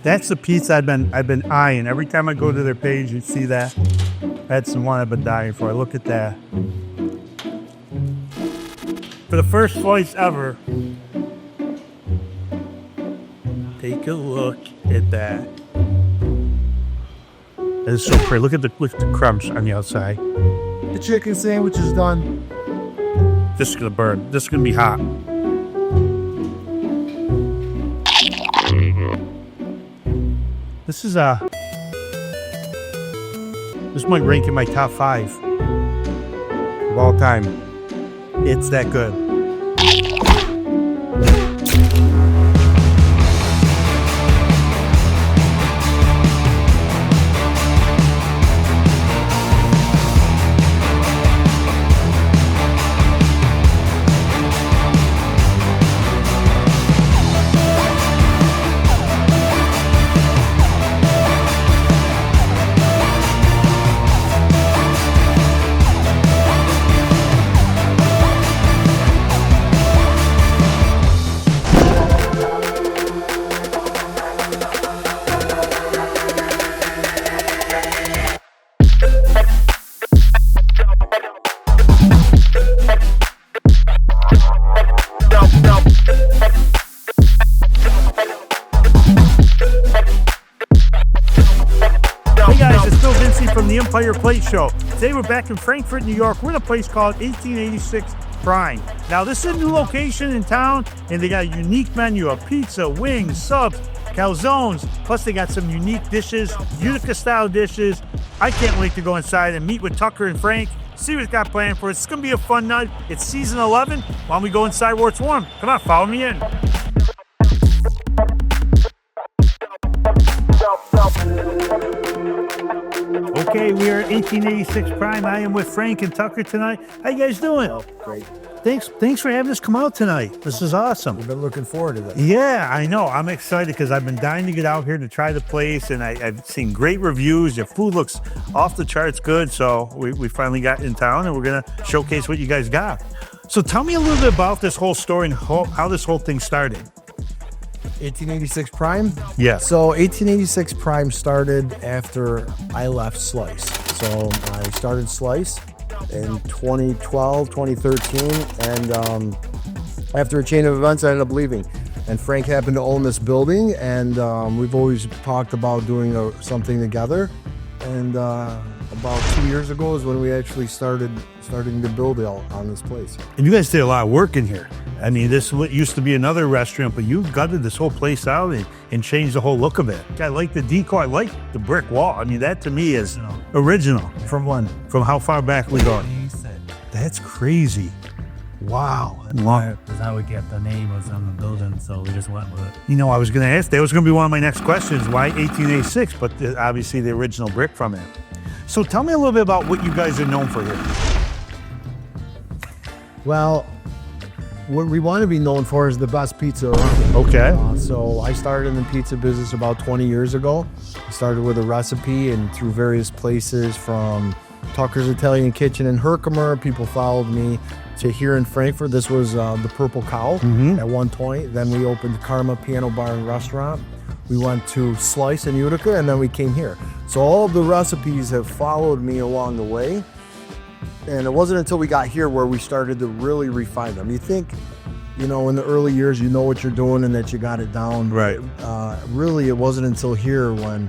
That's the pizza I've been eyeing. Every time I go to their page, you see that. That's the one I've been dying for. Look at that. For the first slice ever. Take a look at that. That is so pretty. Look at the crunch on the outside. The chicken sandwich is done. This is gonna burn. This is gonna be hot. This might rank in my top 5 of all time. It's that good. From the Empire Plate Show. Today we're back in Frankfort, New York. We're in a place called 1886 Prime. Now this is a new location in town, and they got a unique menu of pizza, wings, subs, calzones. Plus they got some unique dishes, Utica style dishes. I can't wait to go inside and meet with Tucker and Frank, see what it's got planned for us. It's gonna be a fun night. It's season 11. Why don't we go inside where it's warm? Come on, follow me in. Okay, we are at 1886 Prime. I am with Frank and Tucker tonight. How you guys doing? Oh, great. Thanks for having us come out tonight. This is awesome. We've been looking forward to this. Yeah, I know. I'm excited because I've been dying to get out here to try the place, and I've seen great reviews. Your food looks off the charts good, so we finally got in town, and we're going to showcase what you guys got. So tell me a little bit about this whole story and how this whole thing started. 1886 Prime? Yeah. So 1886 Prime started after I left Slice. So I started Slice in 2012, 2013, and after a chain of events, I ended up leaving. And Frank happened to own this building, and we've always talked about doing something together. And about 2 years ago is when we actually starting to build on this place. And you guys did a lot of work in here. I mean, this used to be another restaurant, but you gutted this whole place out and changed the whole look of it. I like the decor. I like the brick wall. I mean, that to me is original. From when? From how far back we go? That's crazy. Wow. That's how we kept the name was on the building, so we just went with it. You know, I was going to ask, that was going to be one of my next questions. Why 1886? But obviously the original brick from it. So tell me a little bit about what you guys are known for here. Well, what we want to be known for is the best pizza around. Okay. So I started in the pizza business about 20 years ago. I started with a recipe, and through various places from Tucker's Italian Kitchen in Herkimer, people followed me to here in Frankfort. This was the Purple Cow at one point. Then we opened Karma Piano Bar and Restaurant. We went to Slice in Utica, and then we came here. So all of the recipes have followed me along the way. And it wasn't until we got here where we started to really refine them. You think, in the early years, you know what you're doing and that you got it down. Right. Really, it wasn't until here when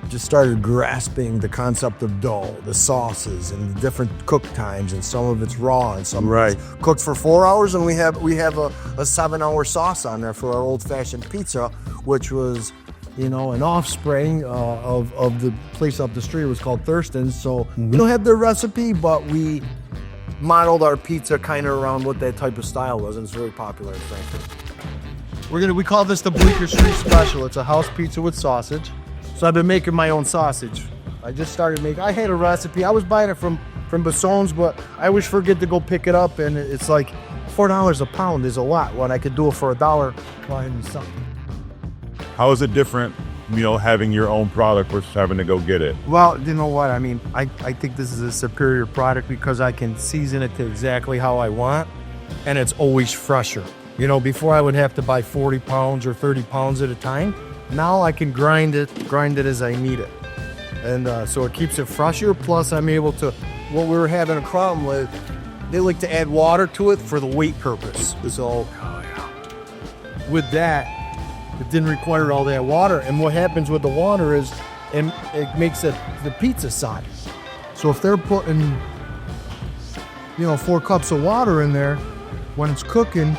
I just started grasping the concept of dough, the sauces, and the different cook times, and some of it's raw and some of it's cooked for 4 hours, and we have a 7-hour sauce on there for our old-fashioned pizza, which was an offspring of the place up the street. It was called Thurston's. So we don't have their recipe, but we modeled our pizza kind of around what that type of style was, and it's very popular in Frankfurt. We call this the Bleecker Street Special. It's a house pizza with sausage. So I've been making my own sausage. I just started making. I had a recipe. I was buying it from Basson's, but I always forget to go pick it up, and it's like $4 a pound is a lot when I could do it for $1 buying something. How is it different, having your own product versus having to go get it? Well, you know what? I mean, I think this is a superior product because I can season it to exactly how I want, and it's always fresher. Before I would have to buy 40 pounds or 30 pounds at a time. Now I can grind it as I need it. And so it keeps it fresher. Plus I'm able to, what we were having a problem with, they like to add water to it for the weight purpose. So with that, it didn't require all that water. And what happens with the water is it makes the pizza soggy. So if they're putting, 4 cups of water in there, when it's cooking,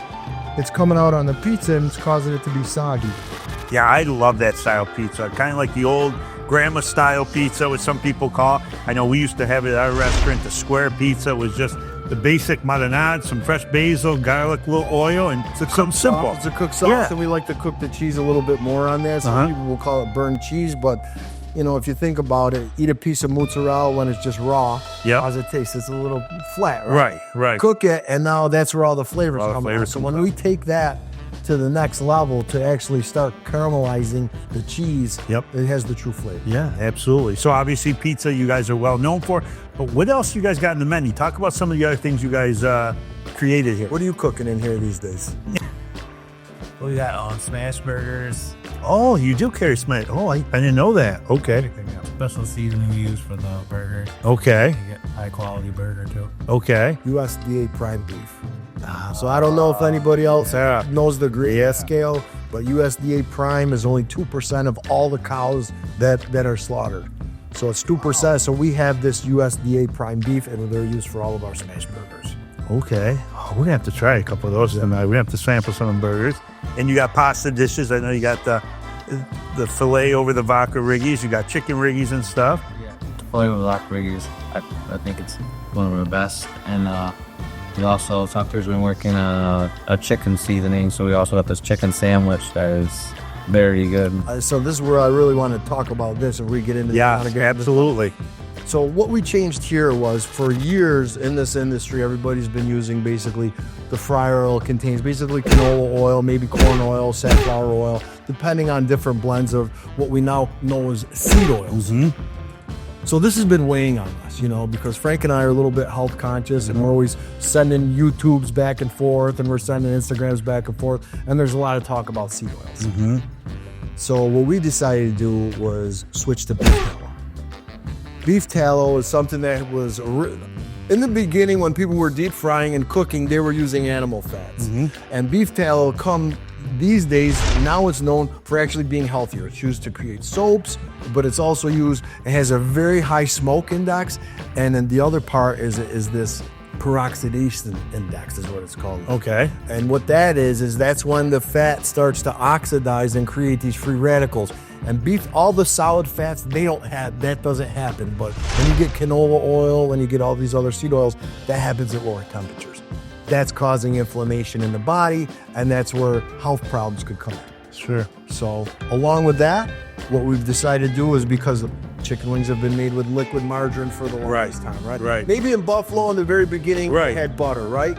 it's coming out on the pizza and it's causing it to be soggy. Yeah, I love that style pizza. Kind of like the old grandma style pizza, what some people call. I know we used to have it at our restaurant. The square pizza was just the basic marinade, some fresh basil, garlic, a little oil, and something simple. It's a cooked sauce, Yeah. and we like to cook the cheese a little bit more on that. Some people will call it burnt cheese, but if you think about it, eat a piece of mozzarella when it's just raw. Yeah. How's it taste? It's a little flat, right? Right. Cook it, and now that's where all the flavors All the come flavors out. So come when we take that to the next level to actually start caramelizing the cheese, Yep. it has the true flavor. Yeah, absolutely. So obviously pizza you guys are well known for, but what else you guys got in the menu? Talk about some of the other things you guys created here. What are you cooking in here these days? We got smash burgers. Oh, you do carry smash. Oh, I didn't know that. Okay. Everything else. Special seasoning we use for the burger. Okay. You get high quality burger too. Okay. USDA prime beef. So I don't know if anybody else knows the grade scale, but USDA prime is only 2% of all the cows that are slaughtered. So it's 2%. So we have this USDA prime beef, and they're used for all of our smash burgers. Okay. Oh, we're gonna have to try a couple of those tonight. We have to sample some of the burgers. And you got pasta dishes. I know you got the filet over the vodka riggies. You got chicken riggies and stuff. Yeah, the filet with lock riggers. I think it's one of the best. And we also, Tucker's been working on a chicken seasoning, so we also got this chicken sandwich that is very good. So this is where I really want to talk about this, and we get into Yeah, absolutely. So what we changed here was, for years in this industry, everybody's been using basically the fryer oil contains basically canola oil, maybe corn oil, safflower oil, depending on different blends of what we now know as seed oils. So this has been weighing on us, because Frank and I are a little bit health conscious, and we're always sending YouTubes back and forth, and we're sending Instagrams back and forth, and there's a lot of talk about seed oils. So what we decided to do was switch to beef tallow. Beef tallow is something that was, in the beginning when people were deep frying and cooking, they were using animal fats. And beef tallow these days, now it's known for actually being healthier. It's used to create soaps, but it's also used, it has a very high smoke index, and then the other part is this peroxidation index is what it's called. Okay. And what that is that's when the fat starts to oxidize and create these free radicals. And beef, all the solid fats, that doesn't happen. But when you get canola oil, when you get all these other seed oils, that happens at lower temperatures. That's causing inflammation in the body, and that's where health problems could come in. Sure. So along with that, what we've decided to do is, because chicken wings have been made with liquid margarine for the longest time, right? Right. Maybe in Buffalo in the very beginning, Right. they had butter, right?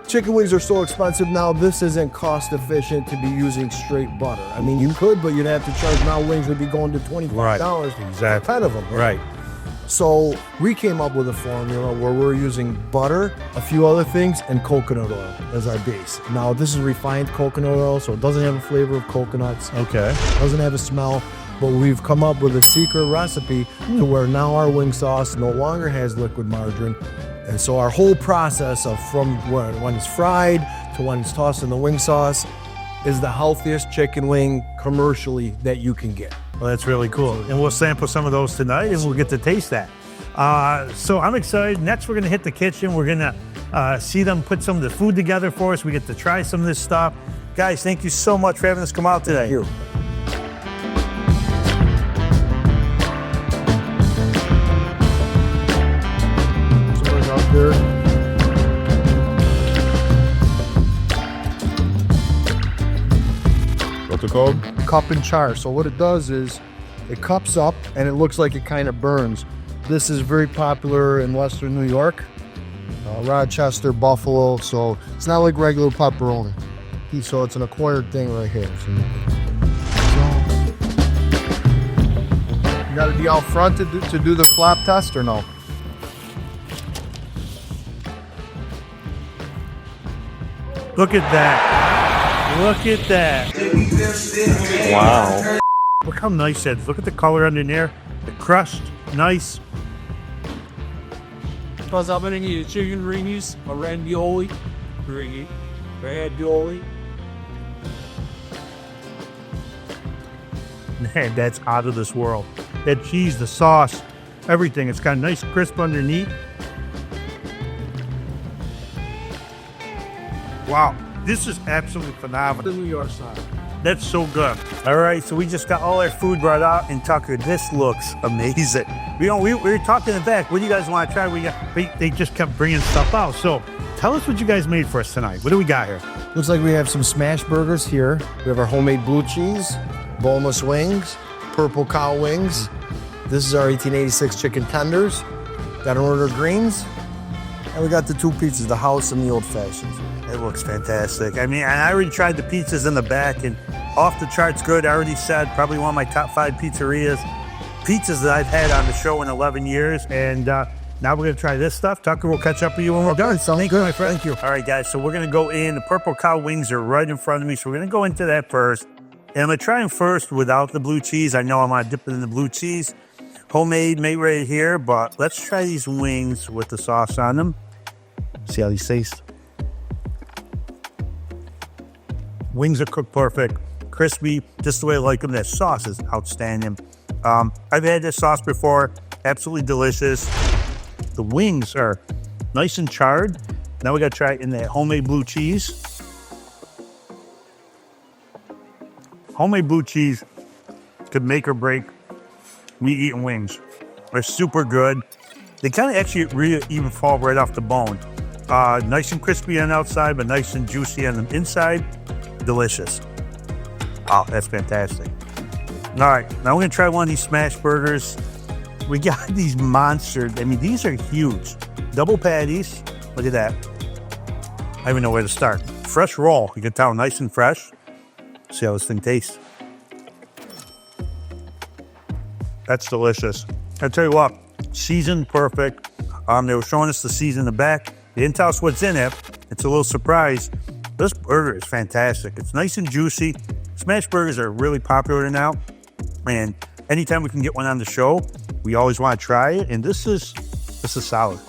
Chicken wings are so expensive now, this isn't cost efficient to be using straight butter. I mean, you could, but you'd have to charge, now wings would be going to $25 for Exactly. 10 of them. Right. So we came up with a formula where we're using butter, a few other things, and coconut oil as our base. Now, this is refined coconut oil, so it doesn't have a flavor of coconuts. Okay. Doesn't have a smell, but we've come up with a secret recipe to where now our wing sauce no longer has liquid margarine. And so our whole process of from when it's fried to when it's tossed in the wing sauce is the healthiest chicken wing commercially that you can get. Well, that's really cool. And we'll sample some of those tonight, and we'll get to taste that. So I'm excited. Next, we're going to hit the kitchen. We're going to see them put some of the food together for us. We get to try some of this stuff. Guys, thank you so much for having us come out today. Thank you. There. What's it called? Cup and char. So what it does is it cups up and it looks like it kind of burns. This is very popular in Western New York, Rochester, Buffalo. So it's not like regular pepperoni. So it's an acquired thing right here. So you got to be out front to do the flap test or no? Look at that. Look at that. Wow. Look how nice that is. Look at the color under there. The crust, nice. What's happening here? Chicken ringies, a ravioli, ravioli. Man, that's out of this world. That cheese, the sauce, everything. It's got a nice crisp underneath. Wow, this is absolutely phenomenal. The New York side. That's so good. All right, so we just got all our food brought out, and Tucker, this looks amazing. We were talking in the back. What do you guys want to try? They just kept bringing stuff out. So tell us what you guys made for us tonight. What do we got here? Looks like we have some smash burgers here. We have our homemade blue cheese, boneless wings, purple cow wings. This is our 1886 chicken tenders. Got an order of greens. And we got the two pizzas, the house and the old fashioned. It looks fantastic. I mean, I already tried the pizzas in the back, and off the charts good. I already said probably one of my top 5 pizzas that I've had on the show in 11 years. And now we're going to try this stuff. Tucker, we'll catch up with you when we're done. Sounds good, my friend. Thank you. All right, guys, so we're going to go in. The purple cow wings are right in front of me, so we're going to go into that first. And I'm going to try them first without the blue cheese. I know I'm going to dip it in the blue cheese. Homemade, made right here, but let's try these wings with the sauce on them. See how these taste. Wings are cooked perfect, crispy, just the way I like them. That sauce is outstanding. I've had this sauce before, absolutely delicious. The wings are nice and charred. Now we gotta try it in that homemade blue cheese. Homemade blue cheese could make or break me eating wings. They're super good. They kind of actually really even fall right off the bone. Nice and crispy on the outside, but nice and juicy on the inside. Delicious. Oh, that's fantastic. All right, now we're gonna try one of these smash burgers. We got these monsters. I mean, these are huge. Double patties. Look at that. I don't even know where to start. Fresh roll. You can tell, nice and fresh. See how this thing tastes. That's delicious. I tell you what, seasoned perfect. They were showing us the season in the back. They didn't tell us what's in it. It's a little surprise. This burger is fantastic. It's nice and juicy. Smash burgers are really popular now. And anytime we can get one on the show, we always want to try it. And this is solid.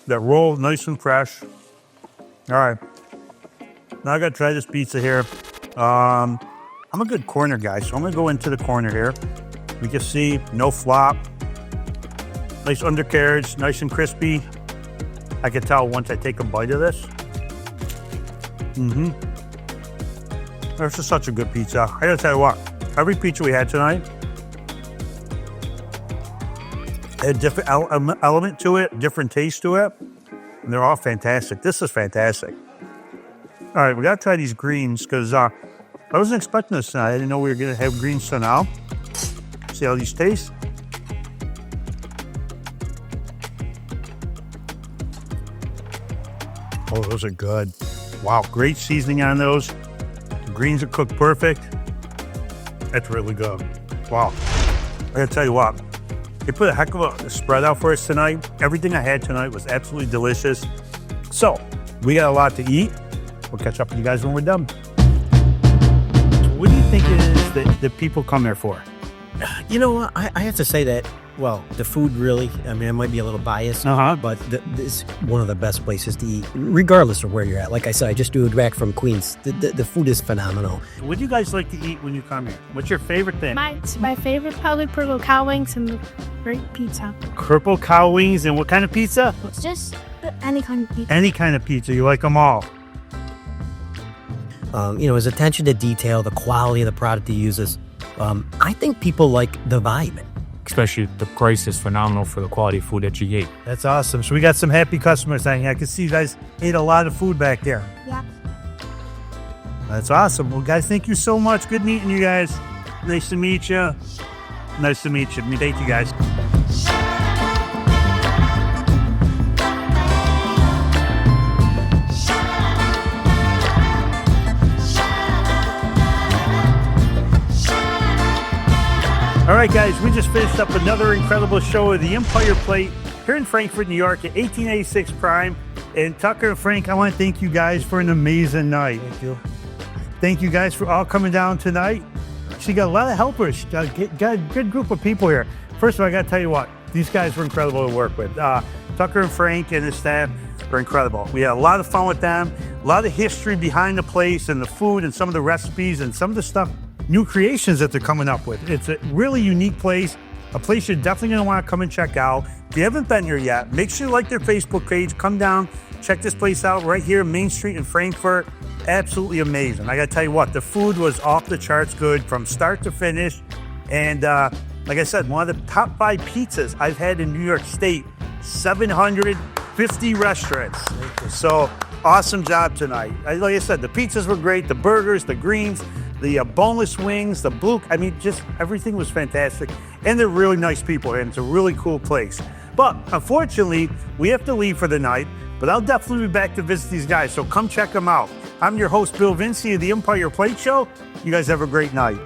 That roll, nice and fresh. All right. Now I got to try this pizza here. I'm a good corner guy, so I'm going to go into the corner here. We can see no flop. Nice undercarriage, nice and crispy. I can tell once I take a bite of this. This is such a good pizza. I gotta tell you what, every pizza we had tonight had a different element to it, different taste to it, and they're all fantastic. This is fantastic. All right, we gotta try these greens because I wasn't expecting this tonight. I didn't know we were gonna have greens so now. See how these taste. Oh, those are good. Wow, great seasoning on those. The greens are cooked perfect. That's really good. Wow. I gotta tell you what, they put a heck of a spread out for us tonight. Everything I had tonight was absolutely delicious. So, we got a lot to eat. We'll catch up with you guys when we're done. What do you think it is that people come there for? You know, I have to say that, well, the food really, I mean, I might be a little biased, but this is one of the best places to eat, regardless of where you're at. Like I said, I just moved back from Queens. The food is phenomenal. What do you guys like to eat when you come here? What's your favorite thing? My favorite probably purple cow wings and great pizza. Purple cow wings and what kind of pizza? It's just any kind of pizza. Any kind of pizza. You like them all. His attention to detail, the quality of the product he uses. I think people like the vibe. Especially the price is phenomenal for the quality of food that you ate. That's awesome. So we got some happy customers. I can see you guys ate a lot of food back there. Yeah. That's awesome. Well, guys, thank you so much. Good meeting you guys. Nice to meet you. Nice to meet you. Thank you, guys. All right, guys, we just finished up another incredible show of the Empire Plate here in Frankfort, New York at 1886 Prime. And Tucker and Frank, I want to thank you guys for an amazing night. Thank you. Thank you guys for all coming down tonight. actually got a lot of helpers. Got a good group of people here. First of all, I got to tell you what, these guys were incredible to work with. Tucker and Frank and his staff were incredible. We had a lot of fun with them, a lot of history behind the place and the food and some of the recipes and some of the stuff, new creations that they're coming up with. It's a really unique place, a place you're definitely going to want to come and check out. If you haven't been here yet, make sure you like their Facebook page. Come down, check this place out right here, Main Street in Frankfort. Absolutely amazing. I got to tell you what, the food was off the charts good from start to finish. And like I said, one of the top 5 pizzas I've had in New York State, 750 restaurants. So awesome job tonight. Like I said, the pizzas were great, the burgers, the greens, the boneless wings, the blue. I mean, just everything was fantastic. And they're really nice people, and it's a really cool place. But unfortunately, we have to leave for the night, but I'll definitely be back to visit these guys, so come check them out. I'm your host, Bill Vinci of the Empire Plate Show. You guys have a great night.